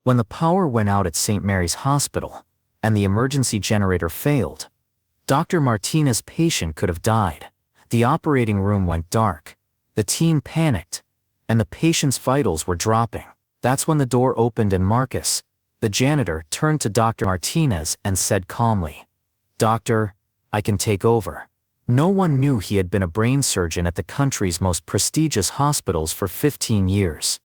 When the power went out at St. Mary's Hospital, and the emergency generator failed, Dr. Martinez's patient could have died. The operating room went dark, the team panicked, and the patient's vitals were dropping. That's when the door opened and Marcus, the janitor, turned to Dr. Martinez and said calmly, "Doctor, I can take over." No one knew he had been a brain surgeon at the country's most prestigious hospitals for 15 years.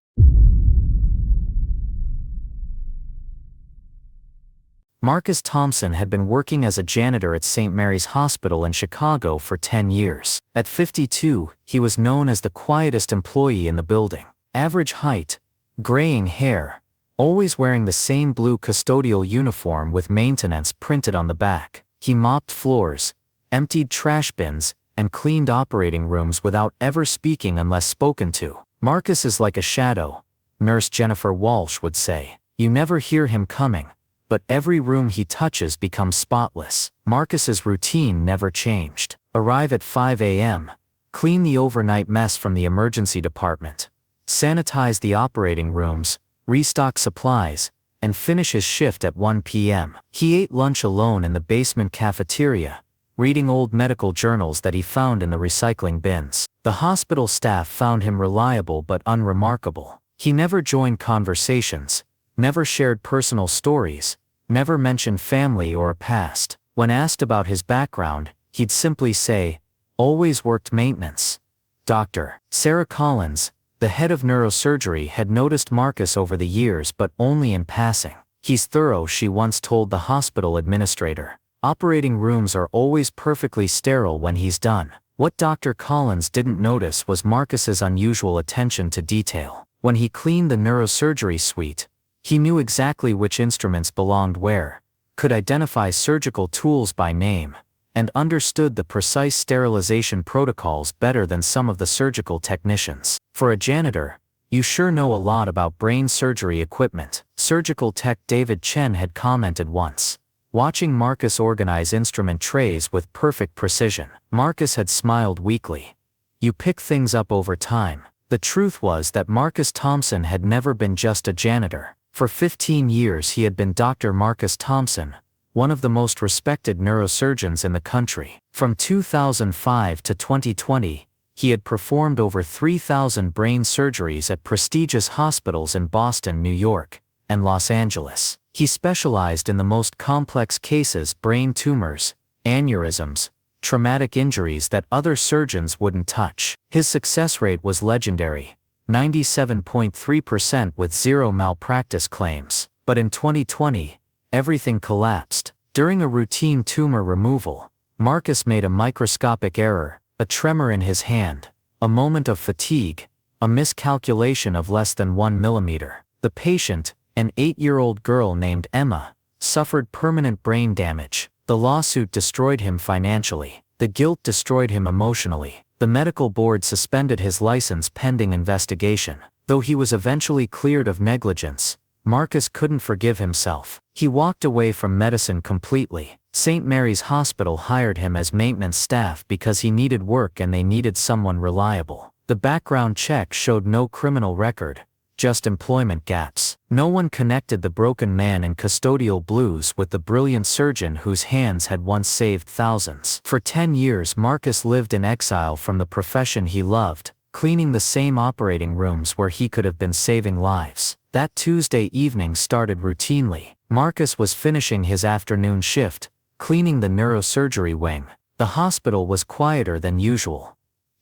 Marcus Thompson had been working as a janitor at St. Mary's Hospital in Chicago for 10 years. At 52, he was known as the quietest employee in the building. Average height, graying hair, always wearing the same blue custodial uniform with maintenance printed on the back. He mopped floors, emptied trash bins, and cleaned operating rooms without ever speaking unless spoken to. "Marcus is like a shadow," Nurse Jennifer Walsh would say. "You never hear him coming, but every room he touches becomes spotless." Marcus's routine never changed. Arrive at 5 a.m., clean the overnight mess from the emergency department, sanitize the operating rooms, restock supplies, and finish his shift at 1 p.m. He ate lunch alone in the basement cafeteria, reading old medical journals that he found in the recycling bins. The hospital staff found him reliable but unremarkable. He never joined conversations, never shared personal stories, never mentioned family or a past. When asked about his background, he'd simply say, "Always worked maintenance." Dr. Sarah Collins, the head of neurosurgery, had noticed Marcus over the years but only in passing. "He's thorough," she once told the hospital administrator. "Operating rooms are always perfectly sterile when he's done." What Dr. Collins didn't notice was Marcus's unusual attention to detail. When he cleaned the neurosurgery suite, he knew exactly which instruments belonged where, could identify surgical tools by name, and understood the precise sterilization protocols better than some of the surgical technicians. "For a janitor, you sure know a lot about brain surgery equipment," surgical tech David Chen had commented once, watching Marcus organize instrument trays with perfect precision. Marcus had smiled weakly. "You pick things up over time." The truth was that Marcus Thompson had never been just a janitor. For 15 years he had been Dr. Marcus Thompson, one of the most respected neurosurgeons in the country. From 2005 to 2020, he had performed over 3,000 brain surgeries at prestigious hospitals in Boston, New York, and Los Angeles. He specialized in the most complex cases: brain tumors, aneurysms, traumatic injuries that other surgeons wouldn't touch. His success rate was legendary, 97.3% with zero malpractice claims. But in 2020, everything collapsed. During a routine tumor removal, Marcus made a microscopic error, a tremor in his hand, a moment of fatigue, a miscalculation of less than 1 millimeter. The patient, an 8-year-old girl named Emma, suffered permanent brain damage. The lawsuit destroyed him financially. The guilt destroyed him emotionally. The medical board suspended his license pending investigation. Though he was eventually cleared of negligence, Marcus couldn't forgive himself. He walked away from medicine completely. St. Mary's Hospital hired him as maintenance staff because he needed work and they needed someone reliable. The background check showed no criminal record, just employment gaps. No one connected the broken man in custodial blues with the brilliant surgeon whose hands had once saved thousands. For 10 years Marcus lived in exile from the profession he loved, cleaning the same operating rooms where he could have been saving lives. That Tuesday evening started routinely. Marcus was finishing his afternoon shift, cleaning the neurosurgery wing. The hospital was quieter than usual.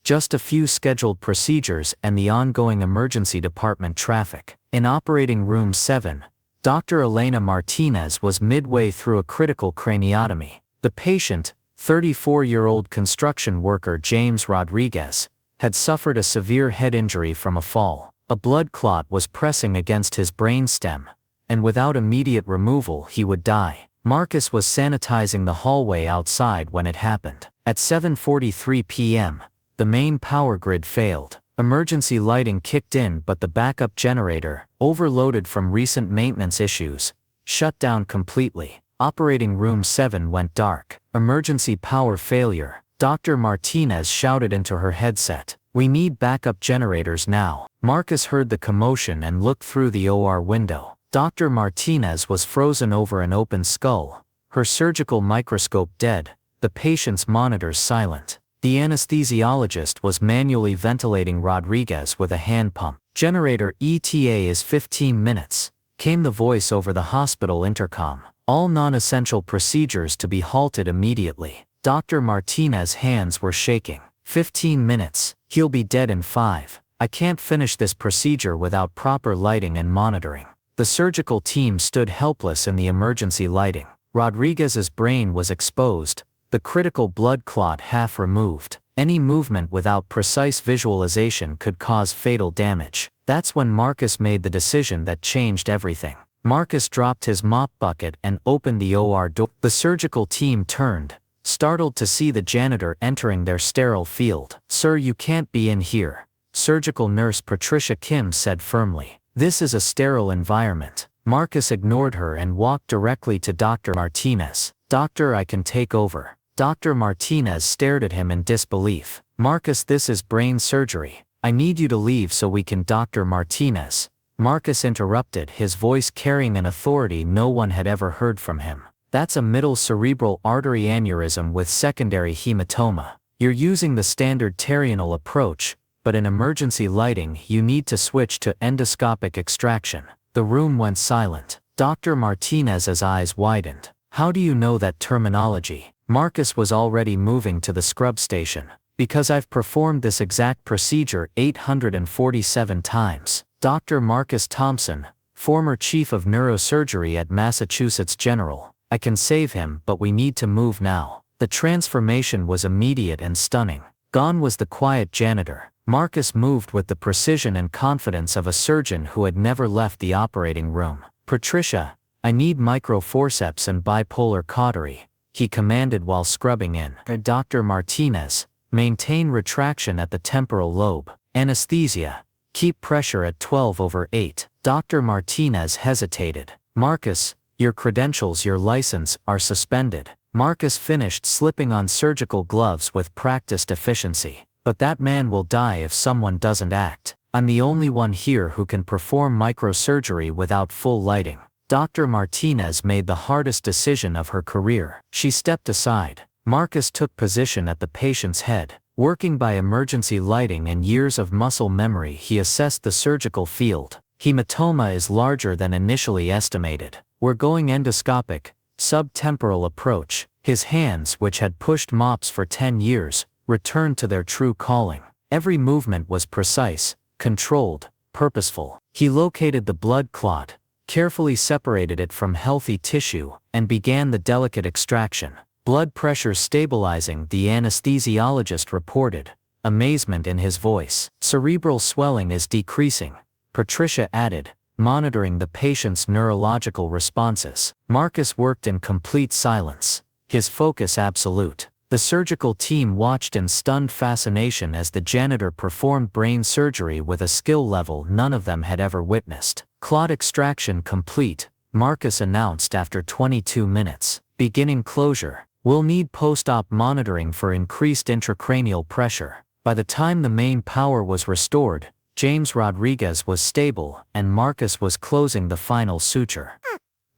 Just a few scheduled procedures and the ongoing emergency department traffic. In operating room 7, Dr. Elena Martinez was midway through a critical craniotomy. The patient, 34-year-old construction worker James Rodriguez, had suffered a severe head injury from a fall. A blood clot was pressing against his brainstem, and without immediate removal he would die. Marcus was sanitizing the hallway outside when it happened. At 7:43 p.m., the main power grid failed. Emergency lighting kicked in but the backup generator, overloaded from recent maintenance issues, shut down completely. Operating room 7 went dark. Emergency power failure. Dr. Martinez shouted into her headset, "We need backup generators now." Marcus heard the commotion and looked through the OR window. Dr. Martinez was frozen over an open skull, her surgical microscope dead, the patient's monitors silent. The anesthesiologist was manually ventilating Rodriguez with a hand pump. Janitor, ETA is 15 minutes, came the voice over the hospital intercom. All non-essential procedures to be halted immediately. Dr. Martinez's hands were shaking. 15 minutes, he'll be dead in 5. I can't finish this procedure without proper lighting and monitoring. The surgical team stood helpless in the emergency lighting. Rodriguez's brain was exposed, the critical blood clot half removed. Any movement without precise visualization could cause fatal damage. That's when Marcus made the decision that changed everything. Marcus dropped his mop bucket and opened the OR door. The surgical team turned, startled to see the janitor entering their sterile field. "Sir, you can't be in here," surgical nurse Patricia Kim said firmly. "This is a sterile environment." Marcus ignored her and walked directly to Dr. Martinez. "Doctor, I can take over." Dr. Martinez stared at him in disbelief. "Marcus, this is brain surgery. I need you to leave so we can." Dr. Martinez. Marcus interrupted, his voice carrying an authority no one had ever heard from him. "That's a middle cerebral artery aneurysm with secondary hematoma. You're using the standard terminal approach, but in emergency lighting you need to switch to endoscopic extraction." The room went silent. Dr. Martinez's eyes widened. "How do you know that terminology?" Marcus was already moving to the scrub station. "Because I've performed this exact procedure 847 times. Dr. Marcus Thompson, former chief of neurosurgery at Massachusetts General. I can save him, but we need to move now." The transformation was immediate and stunning. Gone was the quiet janitor. Marcus moved with the precision and confidence of a surgeon who had never left the operating room. "Patricia, I need microforceps and bipolar cautery," he commanded while scrubbing in. "Dr. Martinez, maintain retraction at the temporal lobe. Anesthesia, keep pressure at 12/8. Dr. Martinez hesitated. "Marcus, your credentials, your license, are suspended." Marcus finished slipping on surgical gloves with practiced efficiency. "But that man will die if someone doesn't act. I'm the only one here who can perform microsurgery without full lighting." Dr. Martinez made the hardest decision of her career. She stepped aside. Marcus took position at the patient's head. Working by emergency lighting and years of muscle memory, he assessed the surgical field. "Hematoma is larger than initially estimated. We're going endoscopic, subtemporal approach." His hands, which had pushed mops for 10 years, returned to their true calling. Every movement was precise, controlled, purposeful. He located the blood clot, carefully separated it from healthy tissue, and began the delicate extraction. "Blood pressure stabilizing," the anesthesiologist reported, amazement in his voice. "Cerebral swelling is decreasing," Patricia added, monitoring the patient's neurological responses. Marcus worked in complete silence, his focus absolute. The surgical team watched in stunned fascination as the janitor performed brain surgery with a skill level none of them had ever witnessed. "Clot extraction complete," Marcus announced after 22 minutes. "Beginning closure. We'll need post-op monitoring for increased intracranial pressure." By the time the main power was restored, James Rodriguez was stable and Marcus was closing the final suture.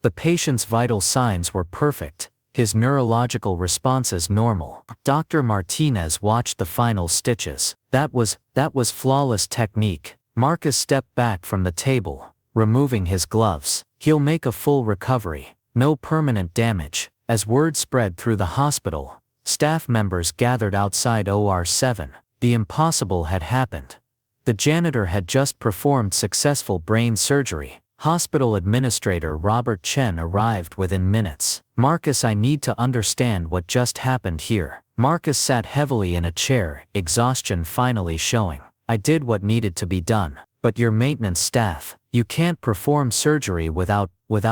The patient's vital signs were perfect, his neurological responses normal. Dr. Martinez watched the final stitches. That was flawless technique. Marcus stepped back from the table, removing his gloves. "He'll make a full recovery. No permanent damage." As word spread through the hospital, staff members gathered outside OR 7. The impossible had happened. The janitor had just performed successful brain surgery. Hospital Administrator Robert Chen arrived within minutes. "Marcus, I need to understand what just happened here." Marcus sat heavily in a chair, exhaustion finally showing. "I did what needed to be done. But your maintenance staff, you can't perform surgery without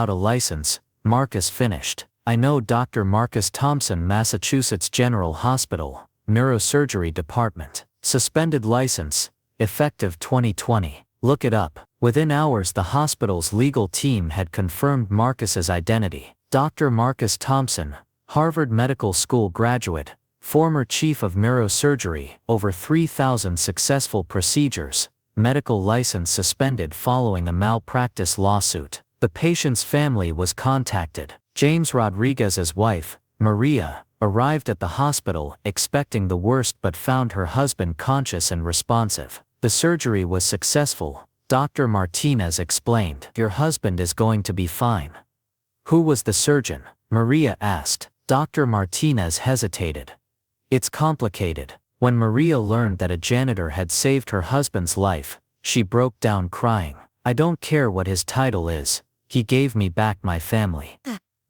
a license," Marcus finished. "I know Dr. Marcus Thompson, Massachusetts General Hospital, Neurosurgery Department. Suspended license, effective 2020. Look it up." Within hours the hospital's legal team had confirmed Marcus's identity. Dr. Marcus Thompson, Harvard Medical School graduate, former chief of neurosurgery, over 3,000 successful procedures, medical license suspended following a malpractice lawsuit. The patient's family was contacted. James Rodriguez's wife, Maria, arrived at the hospital expecting the worst but found her husband conscious and responsive. The surgery was successful, Dr. Martinez explained. Your husband is going to be fine. Who was the surgeon? Maria asked. Dr. Martinez hesitated. It's complicated. When Maria learned that a janitor had saved her husband's life, she broke down crying. I don't care what his title is, he gave me back my family.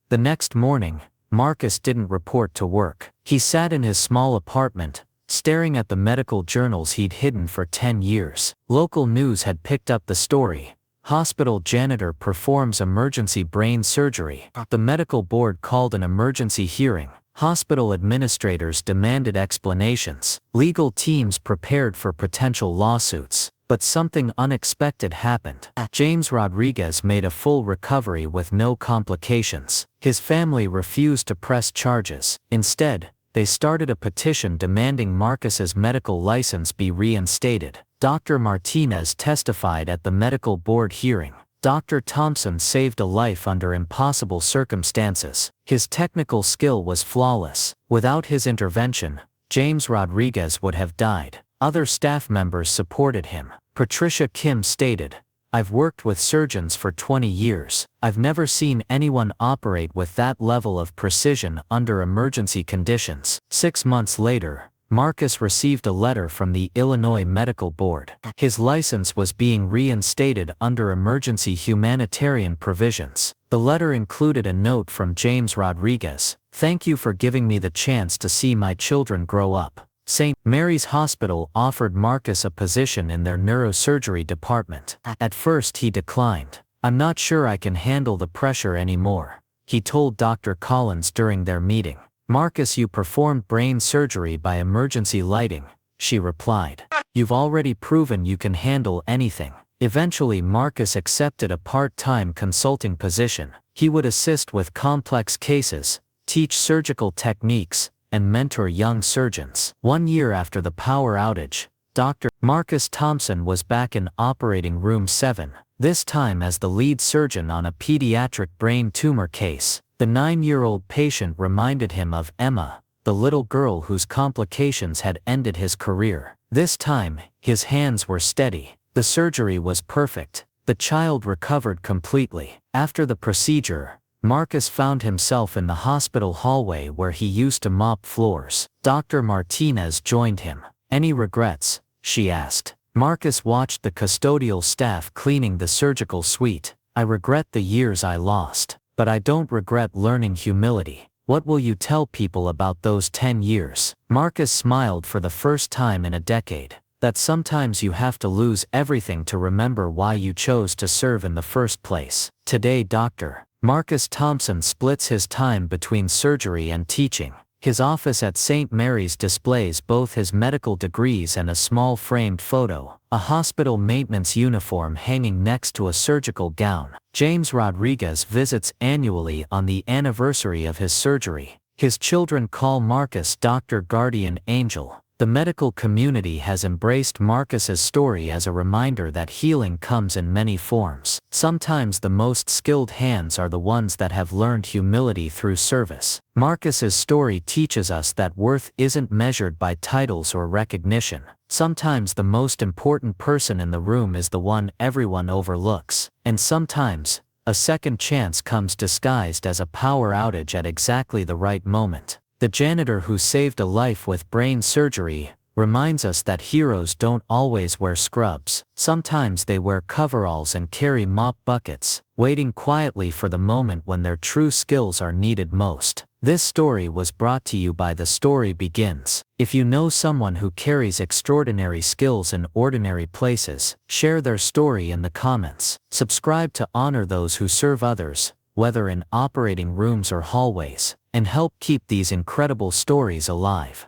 The next morning, Marcus didn't report to work. He sat in his small apartment, staring at the medical journals he'd hidden for 10 years. Local news had picked up the story. Hospital janitor performs emergency brain surgery. The medical board called an emergency hearing. Hospital administrators demanded explanations. Legal teams prepared for potential lawsuits. But something unexpected happened. James Rodriguez made a full recovery with no complications. His family refused to press charges. Instead, they started a petition demanding Marcus's medical license be reinstated. Dr. Martinez testified at the medical board hearing. Dr. Thompson saved a life under impossible circumstances. His technical skill was flawless. Without his intervention, James Rodriguez would have died. Other staff members supported him. Patricia Kim stated, I've worked with surgeons for 20 years. I've never seen anyone operate with that level of precision under emergency conditions. 6 months later, Marcus received a letter from the Illinois Medical Board. His license was being reinstated under emergency humanitarian provisions. The letter included a note from James Rodriguez. Thank you for giving me the chance to see my children grow up. St. Mary's Hospital offered Marcus a position in their neurosurgery department. At first he declined. I'm not sure I can handle the pressure anymore, he told Dr. Collins during their meeting. Marcus, you performed brain surgery by emergency lighting, she replied. You've already proven you can handle anything. Eventually Marcus accepted a part-time consulting position. He would assist with complex cases, teach surgical techniques, and mentor young surgeons. 1 year after the power outage, Dr. Marcus Thompson was back in operating room 7, this time as the lead surgeon on a pediatric brain tumor case. The 9-year-old patient reminded him of Emma, the little girl whose complications had ended his career. This time, his hands were steady. The surgery was perfect. The child recovered completely. After the procedure, Marcus found himself in the hospital hallway where he used to mop floors. Dr. Martinez joined him. Any regrets? She asked. Marcus watched the custodial staff cleaning the surgical suite. I regret the years I lost, but I don't regret learning humility. What will you tell people about those 10 years? Marcus smiled for the first time in a decade. That sometimes you have to lose everything to remember why you chose to serve in the first place. Today, Dr. Marcus Thompson splits his time between surgery and teaching. His office at St. Mary's displays both his medical degrees and a small framed photo, a hospital maintenance uniform hanging next to a surgical gown. James Rodriguez visits annually on the anniversary of his surgery. His children call Marcus Dr. Guardian Angel. The medical community has embraced Marcus's story as a reminder that healing comes in many forms. Sometimes the most skilled hands are the ones that have learned humility through service. Marcus's story teaches us that worth isn't measured by titles or recognition. Sometimes the most important person in the room is the one everyone overlooks. And sometimes, a second chance comes disguised as a power outage at exactly the right moment. The janitor who saved a life with brain surgery reminds us that heroes don't always wear scrubs. Sometimes they wear coveralls and carry mop buckets, waiting quietly for the moment when their true skills are needed most. This story was brought to you by The Story Begins. If you know someone who carries extraordinary skills in ordinary places, share their story in the comments. Subscribe to honor those who serve others, whether in operating rooms or hallways, and help keep these incredible stories alive.